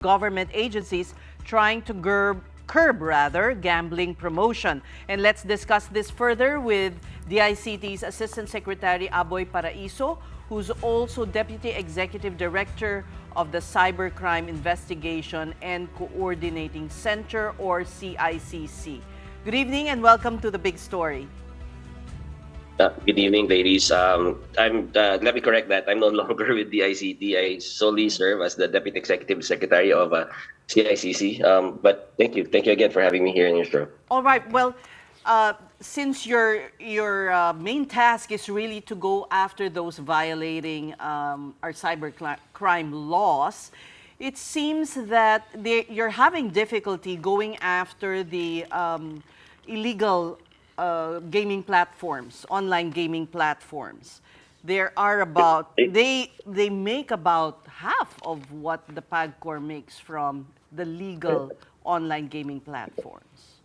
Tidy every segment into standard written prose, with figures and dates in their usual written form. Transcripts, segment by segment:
government agencies trying to curb gambling promotion. And let's discuss this further with DICT's Assistant Secretary Aboy Paraiso, who's also Deputy Executive Director of the Cybercrime Investigation and Coordinating Center, or CICC. Good evening and welcome to The Big Story. Good evening, ladies. Let me correct that. I'm no longer with the ICT. I solely serve as the Deputy Executive Secretary of CICC. But thank you again for having me here in your show. All right. Well, since your main task is really to go after those violating our cybercrime laws, it seems that you're having difficulty going after the illegal gaming platforms, online gaming platforms. There are about they make about half of what the PAGCOR makes from the legal online gaming platforms.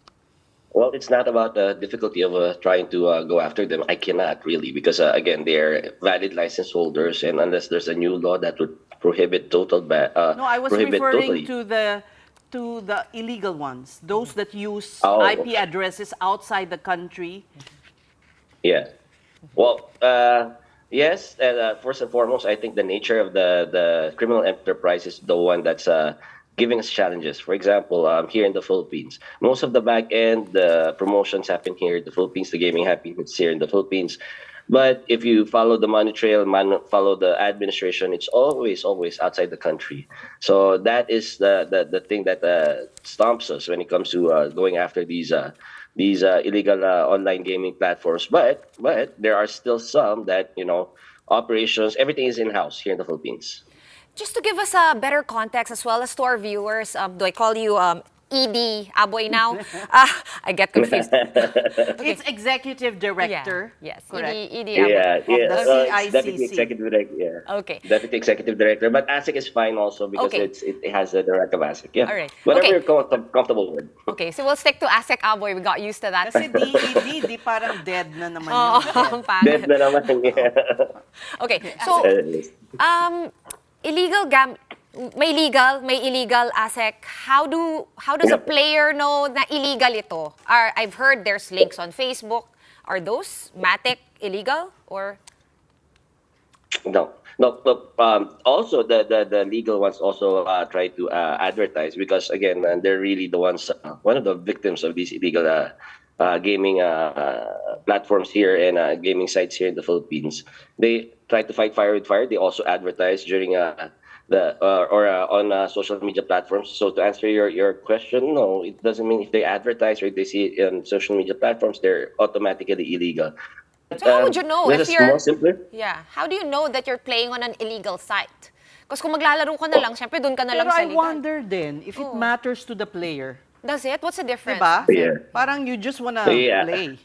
Well, it's not about the difficulty of trying to go after them. I cannot really because again, they're valid license holders, and unless there's a new law that would prohibit no, I was referring totally to the illegal ones, those that use Oh, IP addresses outside the country. yeah. Well, yes. First and foremost, I think the nature of the criminal enterprise is the one that's giving us challenges. For example, here in the Philippines, most of the back end, the promotions happen here in the Philippines. The gaming happens here in the Philippines. But if you follow the money trail, follow the administration, it's always outside the country. So that is the thing that stomps us when it comes to going after these illegal online gaming platforms. But there are still some that operations, everything is in house here in the Philippines. Just to give us a better context as well as to our viewers, do I call you ED Aboy now? I get confused. It's Executive Director. Yeah. Yes, correct? ED Aboy. Yeah, Of the CICC. Deputy Executive Director. Yeah. Okay. Deputy Executive Director, but ASIC is fine also because Okay. it has the rank of ASIC. Yeah. All right. Whatever Okay. you're comfortable with. Okay, so we'll stick to ASEC Aboy. We got used to that. Kasi DED, di parang dead na naman Oo, yun. ang pangit. Dead na naman. Yeah. Okay, so may legal, may illegal ASEC. How does a player know na illegal ito? I've heard there's links on Facebook. Are those Matic illegal or? No. Also, the legal ones also try to advertise because again, they're really the ones, one of the victims of these illegal gaming platforms here and gaming sites here in the Philippines. They try to fight fire with fire. They also advertise during on social media platforms. So to answer your question, no, it doesn't mean if they advertise or if they see it on social media platforms, they're automatically illegal. So how would you know Let if us you're? more simpler. Yeah, how do you know that you're playing on an illegal site? Because kung maglalaro ka na lang, syempre doon ka na lang Pero sa I legal. wonder then if it matters to the player. Does it? What's the difference? Diba? Yeah. Parang you just wanna Yeah. play.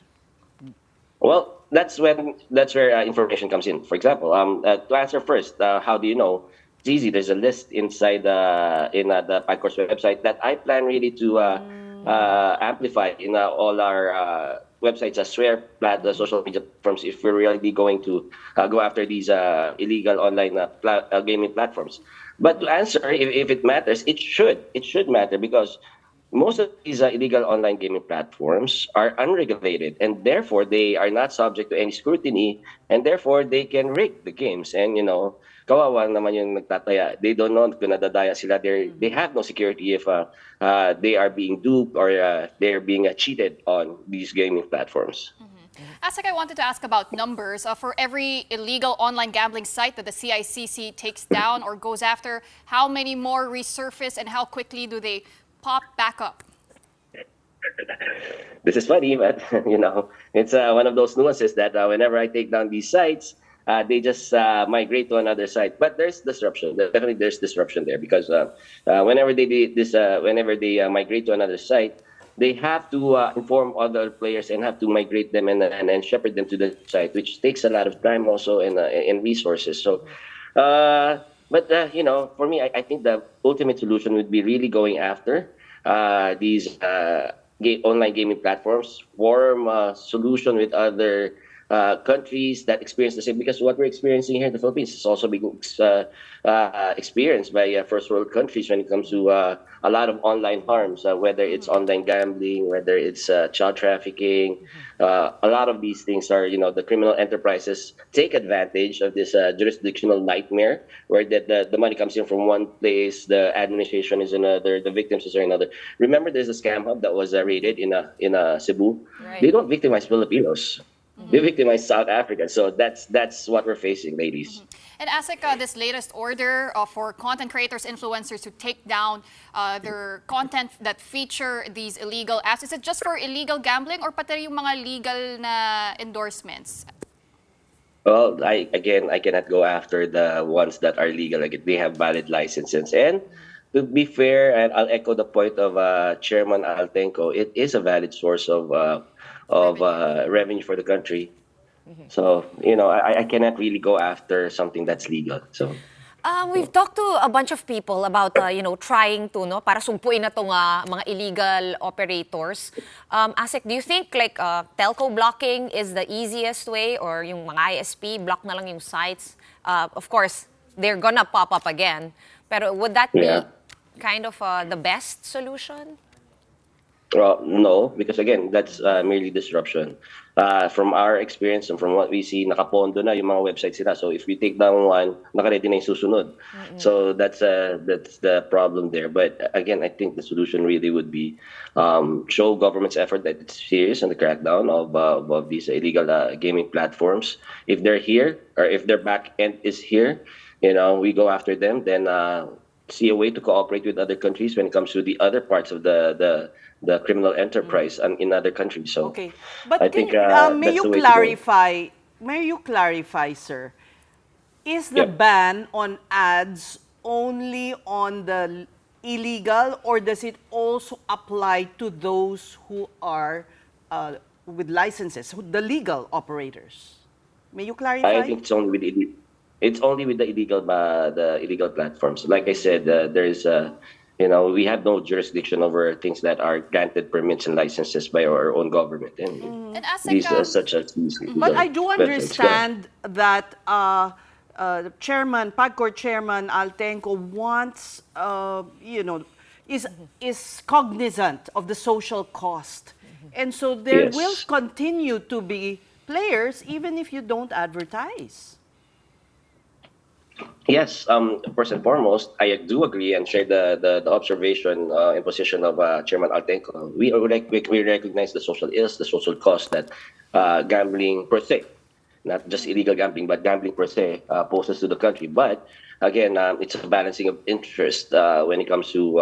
Well, that's where information comes in. For example, to answer first, how do you know? It's easy. There's a list inside the PAGCOR's website that I plan really to amplify in all our websites as well as the social media platforms if we're really going to go after these illegal online gaming platforms. But to answer if it matters, it should matter because most of these illegal online gaming platforms are unregulated and therefore they are not subject to any scrutiny and therefore they can rig the games and kawawa naman yung nagtataya. They don't know kung nadadaya sila. They have no security if they are being duped or they're being cheated on these gaming platforms. Asik, I wanted to ask about numbers. For every illegal online gambling site that the CICC takes down or goes after, how many more resurface and how quickly do they pop back up? This is funny, but it's one of those nuances that whenever I take down these sites, they just migrate to another site. But there's disruption. Definitely, there's disruption there because whenever they do this, whenever they migrate to another site, they have to inform other players and have to migrate them and shepherd them to the site, which takes a lot of time also and resources. So, but for me, I think the ultimate solution would be really going after these online gaming platforms, form a solution with other countries that experience the same, because what we're experiencing here in the Philippines is also being experienced by first world countries when it comes to a lot of online harms, whether it's online gambling, whether it's child trafficking. A lot of these things are, the criminal enterprises take advantage of this jurisdictional nightmare where the money comes in from one place, the administration is another, the victims is another. Remember, there's a scam hub that was raided in Cebu. Right. They don't victimize Filipinos. They victimize South Africa. So that's what we're facing, ladies. And ASEC, this latest order for content creators, influencers to take down their content that feature these illegal apps, is it just for illegal gambling or pati yung mga legal na endorsements? Well, I cannot go after the ones that are legal. Like, they have valid licenses. And to be fair, and I'll echo the point of Chairman Altenco, it is a valid source of revenue for the country. So, I cannot really go after something that's legal. So. We've talked to a bunch of people about, trying to, no, para sumpuin na tong mga illegal operators. ASEC, do you think like telco blocking is the easiest way, or yung mga ISP, block na lang yung sites? Of course, they're gonna pop up again. Pero would that be kind of the best solution? Well, no, because again, that's merely disruption. From our experience and from what we see, nakapondo na yung mga websites nila. So if we take down one, nakaredy na yung susunod. So that's the problem there. But again, I think the solution really would be show government's effort that it's serious in the crackdown of these illegal gaming platforms. If they're here, or if their back end is here, we go after them. Then see a way to cooperate with other countries when it comes to the other parts of the criminal enterprise in other countries. So, Okay, but I think may that's you the way to go. clarify? May you clarify, sir? Is the Yep. ban on ads only on the illegal, or does it also apply to those who are with licenses, the legal operators? May you clarify? I think it's only with the illegal platforms. Like I said, there's we have no jurisdiction over things that are granted permits and licenses by our own government, and And ASEC, these such as these. But I do websites. Go ahead. understand that the chairman, PAGCOR chairman Altenco wants, is cognizant of the social cost, and so there Yes. will continue to be players even if you don't advertise. Yes, first and foremost, I do agree and share the observation and position of Chairman Altenco. We recognize the social ills, the social cost that gambling per se, not just illegal gambling, but gambling per se poses to the country. But again, it's a balancing of interest when it comes to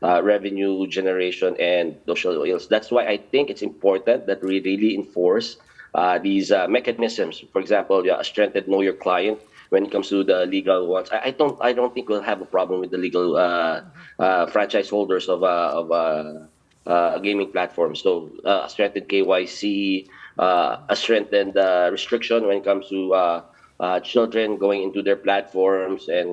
revenue generation and social ills. That's why I think it's important that we really enforce these mechanisms. For example, strengthen know your client when it comes to the legal ones. I don't think we'll have a problem with the legal franchise holders of gaming platforms. So a strengthened KYC, a strengthened restriction when it comes to children going into their platforms, and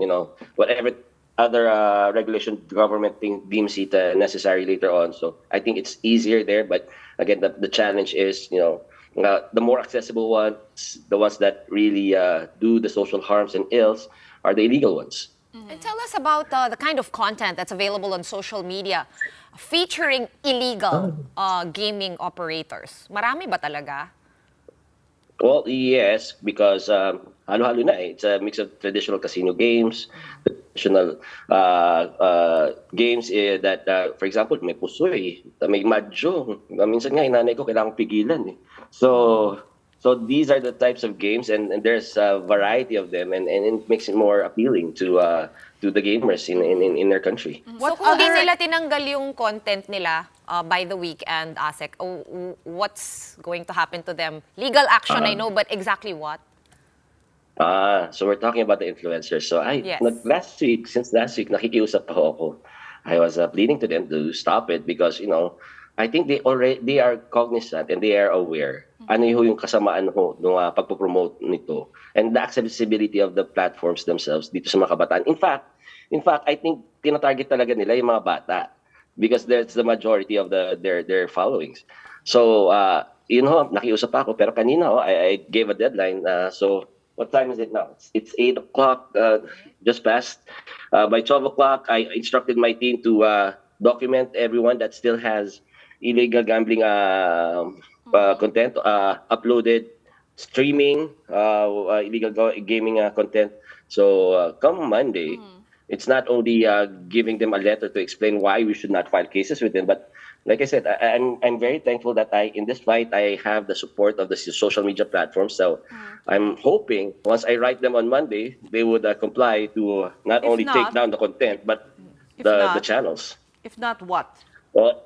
whatever other regulation the government deems it necessary later on. So I think it's easier there. But again, the challenge is the more accessible ones, the ones that really do the social harms and ills, are the illegal ones. And tell us about the kind of content that's available on social media featuring illegal gaming operators. Marami ba talaga? Well, yes, because halo-halo na eh. It's a mix of traditional casino games, traditional games that, for example, may pusoy, may madjo. Minsan nga, inanay ko, kailangan pigilan eh. So these are the types of games, and there's a variety of them, and it makes it more appealing to the gamers in their country. So kung di nila tinanggal yung content nila by the weekend, ASEC, what's going to happen to them? Legal action, I know, but exactly what? So we're talking about the influencers. So Yes. since last week, nakikiusap ako. I was pleading to them to stop it because, I think they are cognizant and they are aware. Ano yung kasamaan ho nung pagpo-promote nito, and the accessibility of the platforms themselves dito sa mga kabataan. In fact, I think tinatarget talaga nila yung mga bata. because that's the majority of their followings. So, nakiusap pa ako, pero kanina, I gave a deadline. So, what time is it now? It's 8 o'clock, just past. By 12 o'clock, I instructed my team to document everyone that still has illegal gambling content uploaded, streaming illegal gaming content. So come Monday, it's not only giving them a letter to explain why we should not file cases with them, but like I said, I'm very thankful that in this fight I have the support of the social media platforms. So I'm hoping once I write them on Monday, they would comply to not If only take not, down the content but if the not, channels. if not what? Well,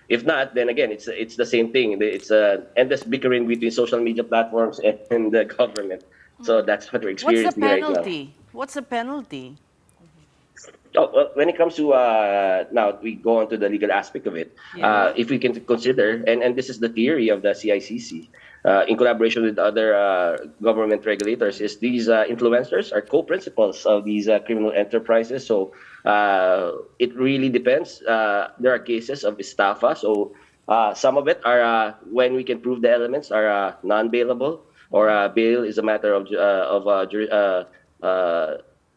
if not, then again, it's the same thing. It's endless bickering between social media platforms and the government. So that's what we're What's the experiencing right now. penalty? What's the penalty? Oh, well, when it comes to now, we go on to the legal aspect of it. Yeah. If we can consider, and this is the theory of the CICC, in collaboration with other government regulators, is these influencers are co-principals of these criminal enterprises. So it really depends. There are cases of estafa. So some of it are when we can prove the elements are non-bailable, or bail is a matter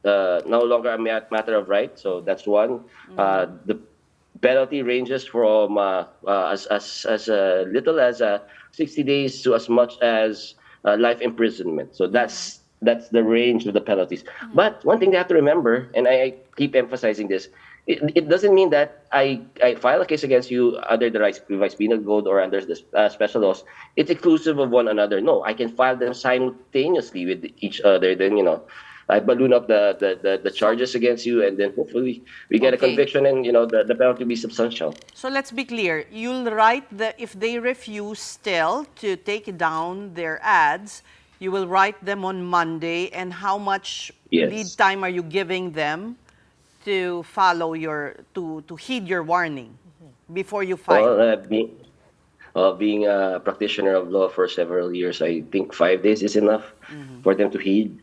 no longer a matter of right. So that's one. The penalty ranges from as little as 60 days to as much as life imprisonment. So that's the range of the penalties. But one thing they have to remember, and I keep emphasizing this, it doesn't mean that I file a case against you under the revised penal code or under the special laws. It's exclusive of one another. No, I can file them simultaneously with each other. Then I balloon up the charges against you, and then hopefully we get a Okay. conviction, and the penalty be substantial. So let's be clear. You'll write if they refuse still to take down their ads, you will write them on Monday. And how much Yes. lead time are you giving them to follow to heed your warning before you file? Well, being a practitioner of law for several years, I think 5 days is enough for them to heed.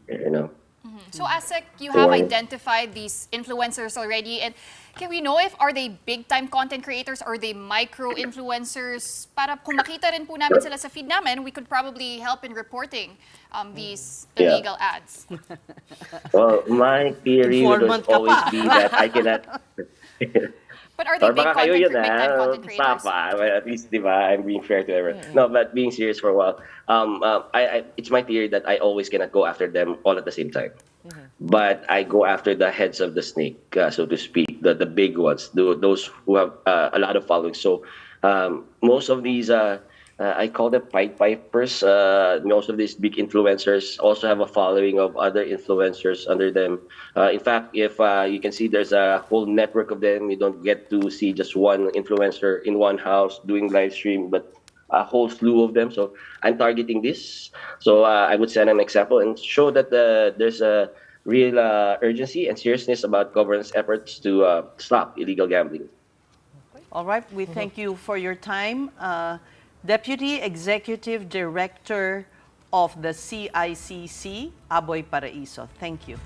So, ASEC, you have Right. identified these influencers already, and can we know if are they big-time content creators or they micro-influencers? Para kung makita rin po namin sila sa feed namin, we could probably help in reporting these Yeah. illegal ads. Well, my theory would Informant ka always pa. be that I cannot. But are they Or baka kayo yun, big-time content creators? Sapa. Well, at least, di ba, I'm being fair to everyone. No, but being serious for a while, it's my theory that I always cannot go after them all at the same time. But I go after the heads of the snake, so to speak, the big ones, those who have a lot of following. So most of these, I call them Pied Pipers. Most of these big influencers also have a following of other influencers under them. In fact, if you can see, there's a whole network of them. You don't get to see just one influencer in one house doing live stream, but a whole slew of them. So I'm targeting this. So I would send an example and show that there's a real urgency and seriousness about government's efforts to stop illegal gambling. All right, we thank you for your time. Deputy Executive Director of the CICC, Aboy Paraiso. Thank you.